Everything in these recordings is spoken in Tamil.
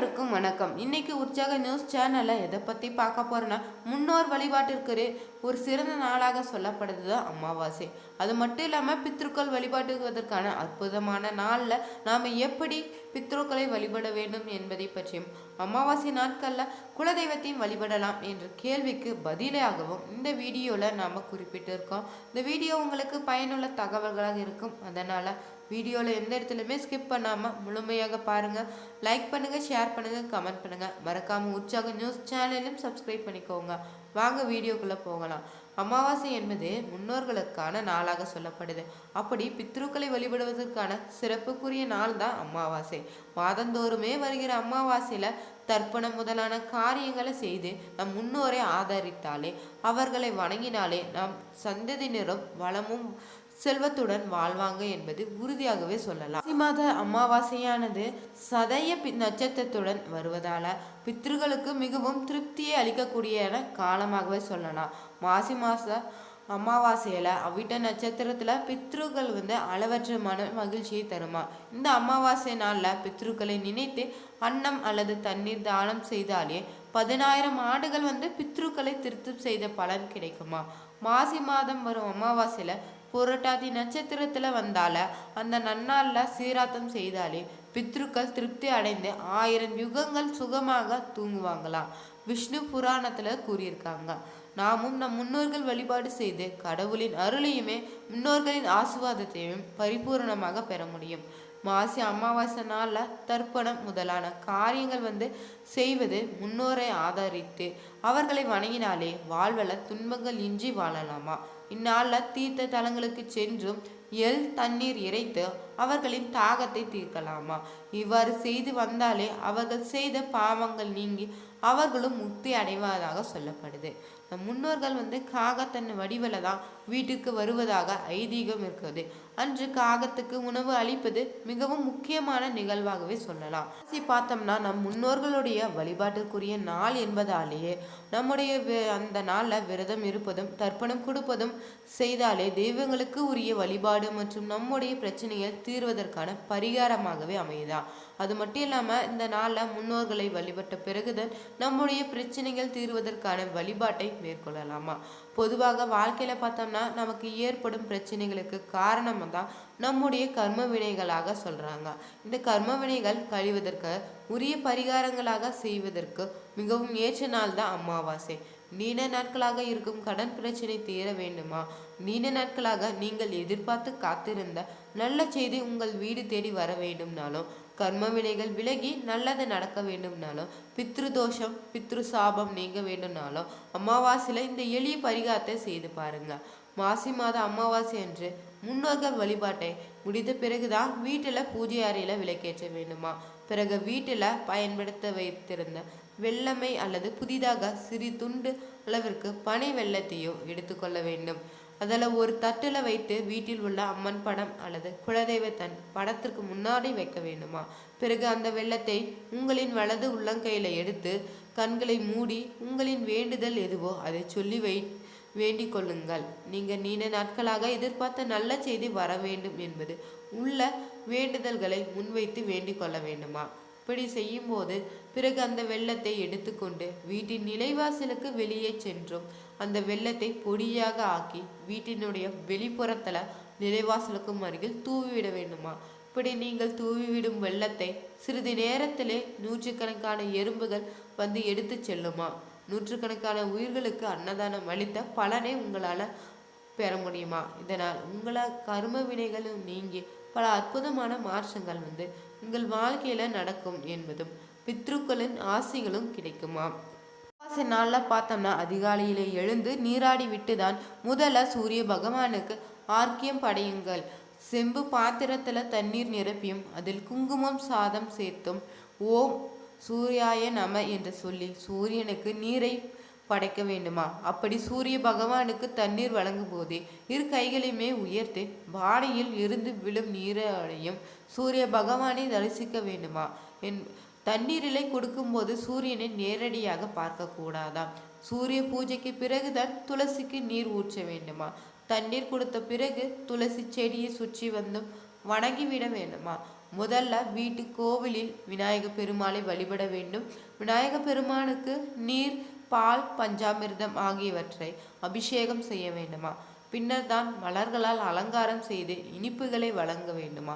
அனைவருக்கும் வணக்கம். இன்னைக்கு உற்சாக நியூஸ் சேனல்ல எதை பத்தி பார்க்க போறோம்னா, முன்னோர் வழிபாட்டிற்கு ஒரு சிறந்த நாளாக சொல்லப்படுது அமாவாசை. அது மட்டும் இல்லாம பித்ருக்கள் வழிபாட்டுவதற்கான அற்புதமான நாள்ல நாம எப்படி பித்ருக்களை வழிபட வேண்டும் என்பதை பற்றியும், அமாவாசை நாட்கள்ல குலதெய்வத்தையும் வழிபடலாம் என்ற கேள்விக்கு பதிலாகவும் இந்த வீடியோல நாம குறிப்பிட்டிருக்கோம். இந்த வீடியோ உங்களுக்கு பயனுள்ள தகவல்களாக இருக்கும். அதனால வீடியோவில் எந்த இடத்துலையுமே ஸ்கிப் பண்ணாமல் முழுமையாக பாருங்கள். லைக் பண்ணுங்கள், ஷேர் பண்ணுங்கள், கமெண்ட் பண்ணுங்கள். மறக்காமல் உற்சாக நியூஸ் சேனலையும் சப்ஸ்கிரைப் பண்ணிக்கோங்க. வாங்க வீடியோக்குள்ளே போகலாம். அமாவாசை என்பது முன்னோர்களுக்கான நாளாக சொல்லப்படுது. அப்படி பித்ருக்களை வழிபடுவதற்கான சிறப்புக்குரிய நாள் தான் அமாவாசை. மாதந்தோறுமே வருகிற அமாவாசையில் தர்ப்பணம் முதலான காரியங்களை செய்து நம் முன்னோரை ஆதரித்தாலே, அவர்களை வணங்கினாலே நம் சந்ததியினரும் வளமும் செல்வத்துடன் வாழ்வாங்க என்பது உறுதியாகவே சொல்லலாம். மாத அமாவாசையானது சதய நட்சத்திரத்துடன் வருவதால பித்ருகளுக்கு மிகவும் திருப்தியை அளிக்கக்கூடிய காலமாகவே சொல்லலாம். மாசி மாச அமாவாசையில அவிட்ட நட்சத்திரத்துல பித்ருக்கள் அளவற்ற மன மகிழ்ச்சியை தருமா. இந்த அமாவாசை நாள்ல பித்ருக்களை நினைத்து அன்னம் அல்லது தண்ணீர் தானம் செய்தாலே 10,000 ஆண்டுகள் பித்ருக்களை திருப்தி செய்த பலன் கிடைக்குமா. மாசி மாதம் வரும் அமாவாசையில புரட்டாதி நட்சத்திரத்துல வந்தால அந்த நன்னாள்ல சீராத்தம் செய்தாலே பித்ருக்கள் திருப்தி அடைந்து 1000 யுகங்கள் சுகமாக தூங்குவாங்களாம். விஷ்ணு புராணத்துல கூறியிருக்காங்க. நாமும் நம் முன்னோர்கள் வழிபாடு செய்து கடவுளின் அருளையுமே முன்னோர்களின் ஆசீர்வாதத்தையும் பரிபூர்ணமாக பெற முடியும். மாசி அமாவாசை நாளில் தர்ப்பணம் முதலான காரியங்கள் செய்வது முன்னோரை ஆதரித்து அவர்களை வணங்கினாலே வாழ்வல துன்பங்கள் இன்றி வாழலாமா. இந்நாளில் தீர்த்த தலங்களுக்கு சென்றும் தண்ணீர் இறைத்து அவர்களின் தாகத்தை தீர்க்கலாமா. இவ்வாறு செய்து வந்தாலே அவர்கள் செய்த பாவங்கள் நீங்கி அவர்களும் முக்தி அடைவதாக சொல்லப்படுது. நம் முன்னோர்கள் காகத்தன் வடிவில தான் வீட்டுக்கு வருவதாக ஐதீகம் இருக்கிறது. அன்று காகத்துக்கு உணவு அளிப்பது மிகவும் முக்கியமான நிகழ்வாகவே சொல்லலாம். பார்த்தோம்னா நம் முன்னோர்களுடைய வழிபாட்டிற்குரிய நாள் என்பதாலேயே நம்முடைய அந்த நாளில் விரதம் இருப்பதும் தர்ப்பணம் கொடுப்பதும் செய்தாலே தெய்வங்களுக்கு உரிய வழிபாடு மற்றும் நம்முடைய பிரச்சனைகள் தீர்வதற்கான பரிகாரமாகவே அமையுதான். அது மட்டும் இல்லாம இந்த நாளில் முன்னோர்களை வழிபட்ட பிறகுதான் நம்முடைய பிரச்சனைகள் தீர்வதற்கான வழிபாட்டை மேற்கொள்ளலாமா. பொதுவாக வாழ்க்கையில பார்த்தோம்னா நமக்கு ஏற்படும் பிரச்சனைகளுக்கு காரணம் தான் நம்முடைய கர்ம வினைகளாக சொல்றாங்க. இந்த கர்ம வினைகள் கழிவதற்கு உரிய பரிகாரங்களாக செய்வதற்கு மிகவும் ஏற்ற நாள் தான் அமாவாசை. நீண்ட நாட்களாக இருக்கும் கடன் பிரச்சனை தீர வேண்டுமா. நீண்ட நாட்களாக நீங்கள் எதிர்பார்த்து காத்திருந்த நல்ல செய்தி உங்கள் வீடு தேடி வர வேண்டும்னாலும், கர்ம வினைகள் விலகி நல்லது நடக்க வேண்டும்னாலும், பித்ரு தோஷம் பித்ரு சாபம் நீங்க வேண்டும்னாலும் அமாவாசையில இந்த எளிய பரிகாரத்தை செய்து பாருங்க. மாசி மாத அமாவாசை அன்று முன்னோர்கள் வழிபாட்டை முடித்த பிறகுதான் வீட்டுல பூஜை அறையில விளக்கேற்ற வேண்டுமா. பிறகு வீட்டுல பயன்படுத்த வைத்திருந்த வெள்ளமை அல்லது புதிதாக சிறு துண்டு அளவிற்கு பனை வெள்ளத்தையோ எடுத்துக்கொள்ள வேண்டும். அதில் ஒரு தட்டுல வைத்து வீட்டில் உள்ள அம்மன் படம் அல்லது குலதெய்வத்தன் படத்திற்கு முன்னாடி வைக்க வேண்டுமா. பிறகு அந்த வெள்ளத்தை உங்களின் வலது உள்ளங்கையில எடுத்து கண்களை மூடி உங்களின் வேண்டுதல் எதுவோ அதை சொல்லி வேண்டிக் கொள்ளுங்கள். நீங்க நீண்ட நாட்களாக எதிர்பார்த்த நல்ல செய்தி வர வேண்டும் என்பது உள்ள வேண்டுதல்களை முன்வைத்து வேண்டிக் கொள்ள வேண்டுமா. இப்படி செய்யும் போது பிறகு அந்த வெள்ளத்தை எடுத்துக்கொண்டு வீட்டின் நிலைவாசலுக்கு வெளியே சென்றும் அந்த வெள்ளத்தை பொடியாக ஆக்கி வீட்டினுடைய வெளிப்புறத்துல நிலைவாசலுக்கும் அருகில் தூவிவிட வேண்டுமா. இப்படி நீங்கள் தூவிவிடும் வெள்ளத்தை சிறிது நேரத்திலே நூற்றுக்கணக்கான எறும்புகள் எடுத்து செல்லுமா. நூற்றுக்கணக்கான உயிர்களுக்கு அன்னதானம் அளித்த பலனை உங்களால பெற முடியுமா. இதனால் உங்களால் கர்ம வினைகளும் நீங்கி பல அற்புதமான மாற்றங்கள் உங்கள் வாழ்க்கையில நடக்கும் என்பதும் பித்ருக்களின் ஆசைகளும் கிடைக்குமா. அமாவாசை நாள்ல பார்த்தோம்னா அதிகாலையிலே எழுந்து நீராடி விட்டுதான் முதல்ல சூரிய பகவானுக்கு ஆர்க்கியம் படையுங்கள். செம்பு பாத்திரத்துல தண்ணீர் நிரப்பியும் அதில் குங்குமம் சாதம் சேர்த்தும் ஓம் சூர்யாய நம என்று சொல்லி சூரியனுக்கு நீரை படைக்க வேண்டுமா. அப்படி சூரிய பகவானுக்கு தண்ணீர் வழங்கும் போதே இரு கைகளையுமே உயர்த்தி பானையில் இருந்து விழும் நீரையும் சூரிய பகவானை தரிசிக்க வேண்டுமா. தண்ணீரிலை கொடுக்கும்போது சூரியனை நேரடியாக பார்க்க கூடாதாம். சூரிய பூஜைக்கு பிறகுதான் துளசிக்கு நீர் ஊற்ற வேண்டுமா. தண்ணீர் கொடுத்த பிறகு துளசி செடியை சுற்றி வந்தும் வணங்கிவிட வேண்டுமா. முதல்ல வீட்டு கோவிலில் விநாயக பெருமாளை வழிபட வேண்டும். விநாயக பெருமானுக்கு நீர், பால், பஞ்சாமிர்தம் ஆகியவற்றை அபிஷேகம் செய்ய வேண்டுமா. பின்னர் தான் மலர்களால் அலங்காரம் செய்து இனிப்புகளை வழங்க வேண்டுமா.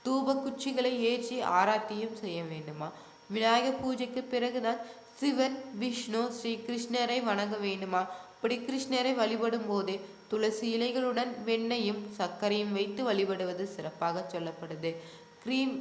தூப குச்சிகளை ஏற்றி ஆராத்தியும் செய்ய வேண்டுமா. விநாயகர் பூஜைக்கு பிறகுதான் சிவன், விஷ்ணு, ஸ்ரீ கிருஷ்ணரை வணங்க வேண்டுமா. அப்படி கிருஷ்ணரை வழிபடும் போதே துளசி இலைகளுடன் வெண்ணையும் சர்க்கரையும் வைத்து வழிபடுவது சிறப்பாக சொல்லப்படுது. கிரீம்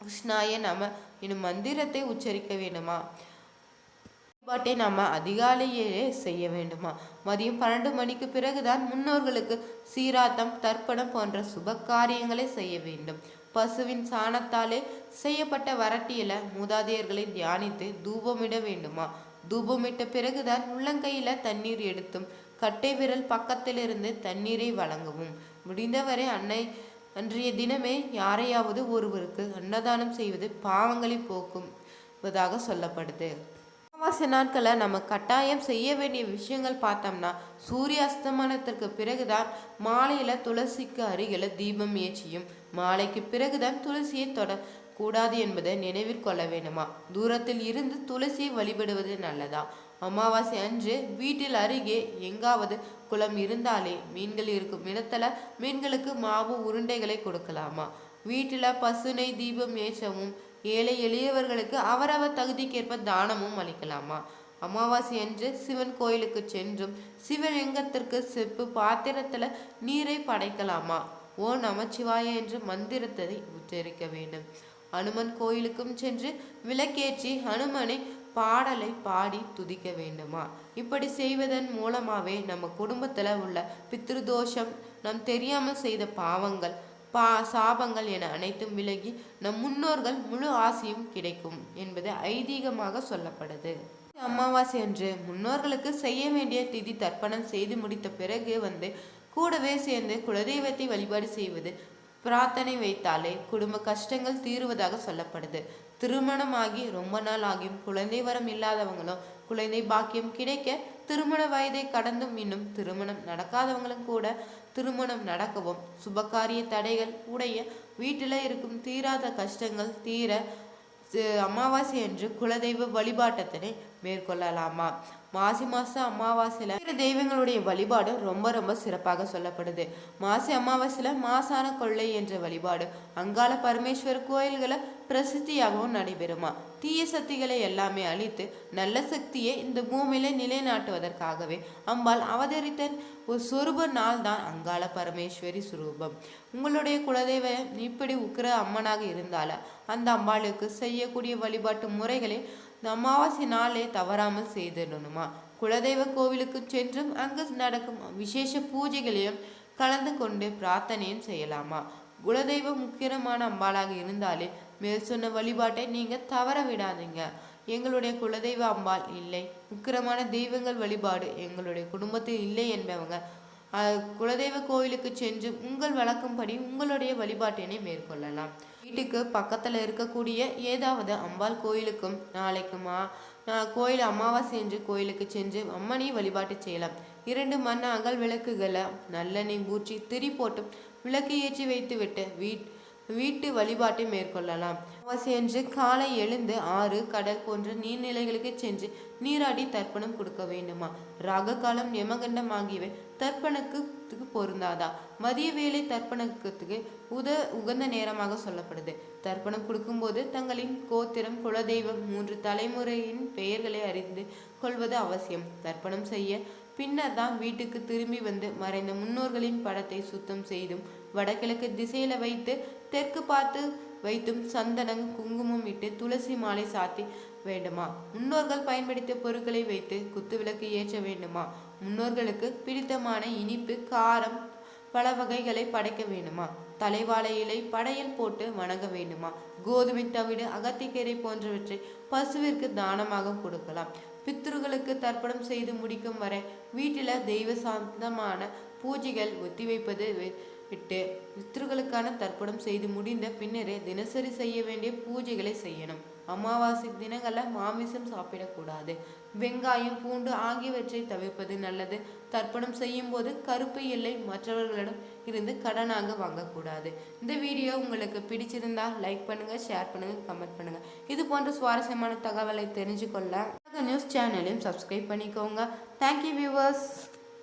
கிருஷ்ணாய நம எனும் மந்திரத்தை உச்சரிக்க வேண்டுமா. வழிபாட்டை நம்ம அதிகாலையே செய்ய வேண்டுமா. மதியம் 12 மணிக்கு பிறகுதான் முன்னோர்களுக்கு சீராத்தம், தர்ப்பணம் போன்ற சுப காரியங்களை செய்ய வேண்டும். பசுவின் சாணத்தாலே செய்யப்பட்ட வரட்டியில மூதாதையர்களை தியானித்து தூபமிட வேண்டுமா. தூபமிட்ட பிறகுதான் உள்ளங்கையில தண்ணீர் எடுத்தும் கட்டை விரல் பக்கத்திலிருந்து தண்ணீரை வழங்கவும். முடிந்தவரை அன்றைய தினமே யாரையாவது ஒருவருக்கு அன்னதானம் செய்வது பாவங்களை போக்குவதாக சொல்லப்படுது. அமாவாசை நாட்களை நம்ம கட்டாயம் செய்ய வேண்டிய விஷயங்கள் பார்த்தோம்னா, சூரிய அஸ்தமனத்திற்கு பிறகுதான் மாலையில துளசிக்கு அருகில தீபம் ஏற்றியும் மாலைக்கு பிறகுதான் துளசியை தொடக்கூடாது என்பதை நினைவில் கொள்ள வேண்டுமா. தூரத்தில் இருந்து துளசியை வழிபடுவது நல்லதா. அமாவாசை அன்று வீட்டில் அருகே எங்காவது குளம் இருந்தாலே மீன்கள் இருக்கும் இடத்துல மீன்களுக்கு மாவு உருண்டைகளை கொடுக்கலாமா. வீட்டில் பசுனை தீபம் ஏற்றவும் ஏழை எளியவர்களுக்கு அவரவர் தகுதிக்கேற்ப தானமும் அளிக்கலாமா. அமாவாசை அன்று சிவன் கோயிலுக்கு சென்றும் சிவலிங்கத்திற்கு செப்பு பாத்திரத்துல நீரை படைக்கலாமா. ஓ நமச்சிவாய என்று மந்திரத்தை உச்சரிக்க வேண்டும். அனுமன் கோயிலுக்கும் சென்று விளக்கேற்றி ஹனுமனை பாடலை பாடி துதிக்க வேண்டுமா. இப்படி செய்வதன் மூலமாவே நம்ம குடும்பத்துல உள்ள பித்ருதோஷம், நம் தெரியாமல் செய்த பாவங்கள், சாபங்கள் என அனைத்தும் விலகி நம் முன்னோர்கள் முழு ஆசையும் கிடைக்கும் என்பது ஐதீகமாக சொல்லப்படுது. அமாவாசை அன்று முன்னோர்களுக்கு செய்ய வேண்டிய திதி தர்ப்பணம் செய்து முடித்த பிறகு கூடவே சேர்ந்து குலதெய்வத்தை வழிபாடு செய்வது, பிரார்த்தனை வைத்தாலே குடும்ப கஷ்டங்கள் தீருவதாக சொல்லப்படுது. திருமணமாகி ரொம்ப நாள் ஆகியும் குழந்தை வரம் இல்லாதவங்களும் குழந்தை பாக்கியம் கிடைக்க, திருமண வயதை கடந்தும் இன்னும் திருமணம் நடக்காதவங்களும் கூட திருமணம் நடக்கவும், சுபகாரிய தடைகள் உடைய வீட்டில் இருக்கும் தீராத கஷ்டங்கள் தீர அமாவாசை அன்று குலதெய்வ வழிபாட்டத்தினை மேற்கொள்ளலாமா. மாசி மாசம் அமாவாசையில தெய்வங்களுடைய வழிபாடு ரொம்ப ரொம்ப சிறப்பாக சொல்லப்படுது. மாசி அமாவாசையில மாசான கொள்ளை என்ற வழிபாடு அங்காள பரமேஸ்வர் கோயில்களை பிரசித்தியாகவும் நடைபெறுமா. தீய சக்திகளை எல்லாமே அழித்து நல்ல சக்தியை இந்த பூமியில நிலைநாட்டுவதற்காகவே அம்பாள் அவதரித்த ஒரு சொரூப நாள் தான் அங்காள பரமேஸ்வரி சுரூபம். உங்களுடைய குலதெய்வம் இப்படி உக்கிர அம்மனாக இருந்தால அந்த அம்பாளுக்கு செய்யக்கூடிய வழிபாட்டு முறைகளை இந்த அமாவாசை நாளே தவறாமல் செய்திடணுமா. குலதெய்வ கோவிலுக்கு சென்றும் அங்கு நடக்கும் விசேஷ பூஜைகளையும் கலந்து கொண்டு பிரார்த்தனையும் செய்யலாமா. குலதெய்வம் முக்கியமான அம்பாளாக இருந்தாலே மேல் சொன்ன வழிபாட்டை நீங்க தவற விடாதீங்க. எங்களுடைய குலதெய்வ அம்பாள் இல்லை, முக்கியமான தெய்வங்கள் வழிபாடு எங்களுடைய குடும்பத்தில் இல்லை என்பவங்க குலதெய்வ கோயிலுக்கு சென்று உங்கள் வழக்கம்படி உங்களுடைய வழிபாட்டினை மேற்கொள்ளலாம். வீட்டுக்கு பக்கத்துல இருக்கக்கூடிய ஏதாவது அம்பாள் கோயிலுக்கும் நாளைக்குமா கோயில் அமாவாசை என்று கோயிலுக்கு சென்று அம்மனை வழிபாட்டு செய்யலாம். 2 மண் அகல் விளக்குகளை நல்லெண்ணெய் ஊற்றி திரி போட்டு விளக்கு ஏற்றி வைத்துவிட்டு வீட்டு வழிபாட்டை மேற்கொள்ளலாம். அமாவாசை அன்று காலை எழுந்து ஆறு, கடல் போன்ற நீர்நிலைகளுக்கு சென்று நீராடி தர்ப்பணம் கொடுக்க வேண்டுமா. ராக காலம், யமகண்டம் ஆகியவை தர்ப்பணத்துக்கு பொருந்தாதா. மதிய வேலை தர்ப்பணத்துக்கு உகந்த நேரமாக சொல்லப்படுது. தர்ப்பணம் கொடுக்கும்போது தங்களின் கோத்திரம், குலதெய்வம், 3 தலைமுறையின் பெயர்களை அறிந்து கொள்வது அவசியம். தர்ப்பணம் செய்ய பின்னர் தான் வீட்டுக்கு திரும்பி மறைந்த முன்னோர்களின் படத்தை சுத்தம் செய்தும் வடகிழக்கு திசையில வைத்து தெற்கு பார்த்து வைத்தும் சந்தனம், குங்குமம் இட்டு துளசி மாலை சாத்தி வேண்டுமா. முன்னோர்கள் பயன்படுத்திய பொருட்களை வைத்து குத்து விளக்கு ஏற்ற வேண்டுமா. முன்னோர்களுக்கு பிடித்தமான இனிப்பு, காரம், பல வகைகளை படைக்க வேண்டுமா. தலைவாழை இலை படையல் போட்டு வணங்க வேண்டுமா. கோதுமை தவிடு, அகத்திக்கீரை போன்றவற்றை பசுவிற்கு தானமாக கொடுக்கலாம். பித்ருகளுக்கு தர்ப்பணம் செய்து முடிக்கும் வரை வீட்டில் தெய்வ சாந்தமான பூஜைகள் ஒத்திவைப்பது விட்டு பித்ருக்களுக்கான தர்ப்பணம் செய்து முடிந்த பின்னரே தினசரி செய்ய வேண்டிய பூஜைகளை செய்யணும். அமாவாசை தினங்களில் மாமிசம் சாப்பிடக்கூடாது. வெங்காயம், பூண்டு ஆகியவற்றை தவிர்ப்பது நல்லது. தர்ப்பணம் செய்யும் போது கருப்பு எல்லை மற்றவர்களிடம் இருந்து கடனாக வாங்கக்கூடாது. இந்த வீடியோ உங்களுக்கு பிடிச்சிருந்தா லைக் பண்ணுங்க, ஷேர் பண்ணுங்க, கமெண்ட் பண்ணுங்க. இது போன்ற சுவாரஸ்யமான தகவலை தெரிஞ்சுக்கொள்ள நியூஸ் சேனலையும் சப்ஸ்கிரைப் பண்ணிக்கோங்க. Thank you viewers.